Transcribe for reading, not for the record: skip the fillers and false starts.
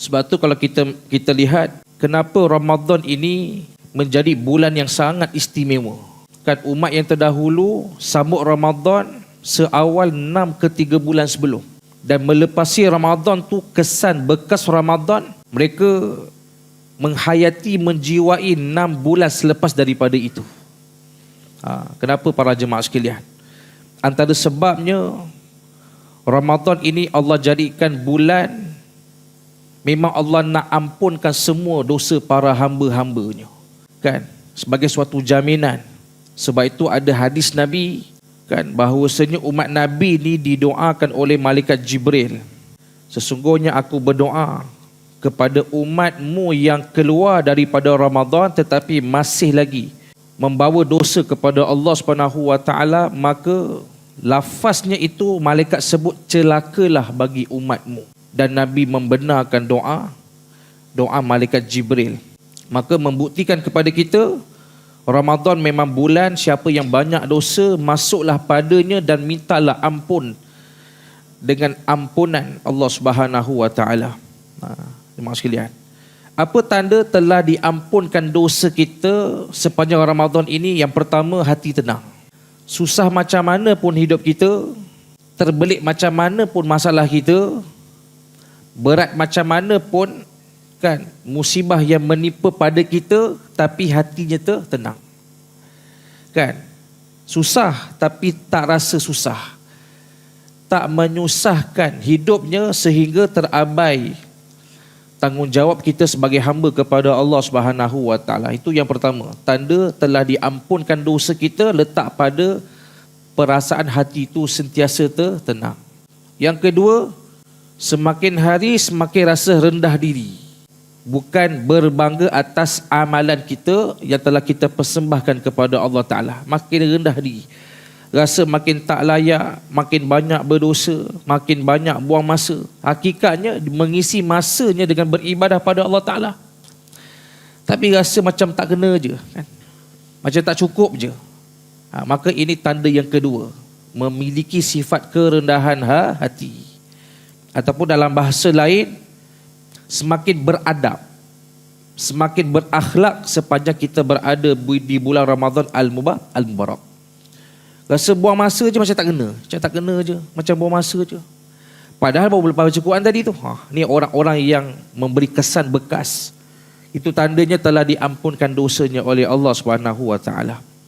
Sebab tu kalau kita lihat kenapa Ramadan ini menjadi bulan yang sangat istimewa. Kan umat yang terdahulu sambut Ramadan seawal 6 ke 3 bulan sebelum. Dan melepasi Ramadan tu kesan bekas Ramadan, mereka menghayati, menjiwai 6 bulan selepas daripada itu. Kenapa para jemaah sekalian? Antara sebabnya Ramadan ini Allah jadikan bulan memang Allah nak ampunkan semua dosa para hamba-hambanya. Kan? Sebagai suatu jaminan. Sebab itu ada hadis Nabi kan bahawasanya umat Nabi ni didoakan oleh malaikat Jibril. Sesungguhnya aku berdoa kepada umatmu yang keluar daripada Ramadan tetapi masih lagi membawa dosa kepada Allah Subhanahu wa taala, maka lafaznya itu malaikat sebut celakalah bagi umatmu. Dan Nabi membenarkan doa malaikat Jibril. Maka membuktikan kepada kita Ramadan memang bulan siapa yang banyak dosa masuklah padanya dan mintalah ampun dengan ampunan Allah Subhanahu wa taala. Jemaah sekalian, apa tanda telah diampunkan dosa kita sepanjang Ramadan ini? Yang pertama, hati tenang. Susah macam mana pun hidup kita, terbelit macam mana pun masalah kita, berat macam mana pun kan musibah yang menimpa pada kita, tapi hatinya tenang. Kan? Susah tapi tak rasa susah. Tak menyusahkan hidupnya sehingga terabai tanggungjawab kita sebagai hamba kepada Allah Subhanahu wa taala. Itu yang pertama. Tanda telah diampunkan dosa kita letak pada perasaan hati itu sentiasa tenang. Yang kedua, semakin hari semakin rasa rendah diri. Bukan berbangga atas amalan kita yang telah kita persembahkan kepada Allah Ta'ala. Makin rendah diri. Rasa makin tak layak, makin banyak berdosa, makin banyak buang masa. Hakikatnya mengisi masanya dengan beribadah pada Allah Ta'ala. Tapi rasa macam tak kena je. Kan? Macam tak cukup je. Maka ini tanda yang kedua. Memiliki sifat kerendahan hati. Ataupun dalam bahasa lain, semakin beradab, semakin berakhlak sepanjang kita berada di bulan Ramadan Al-Mubarak. Rasa buang masa je macam tak kena je, macam buang masa je. Padahal baru baca Quran tadi tu. Ni orang-orang yang memberi kesan bekas. Itu tandanya telah diampunkan dosanya oleh Allah Subhanahu wa taala.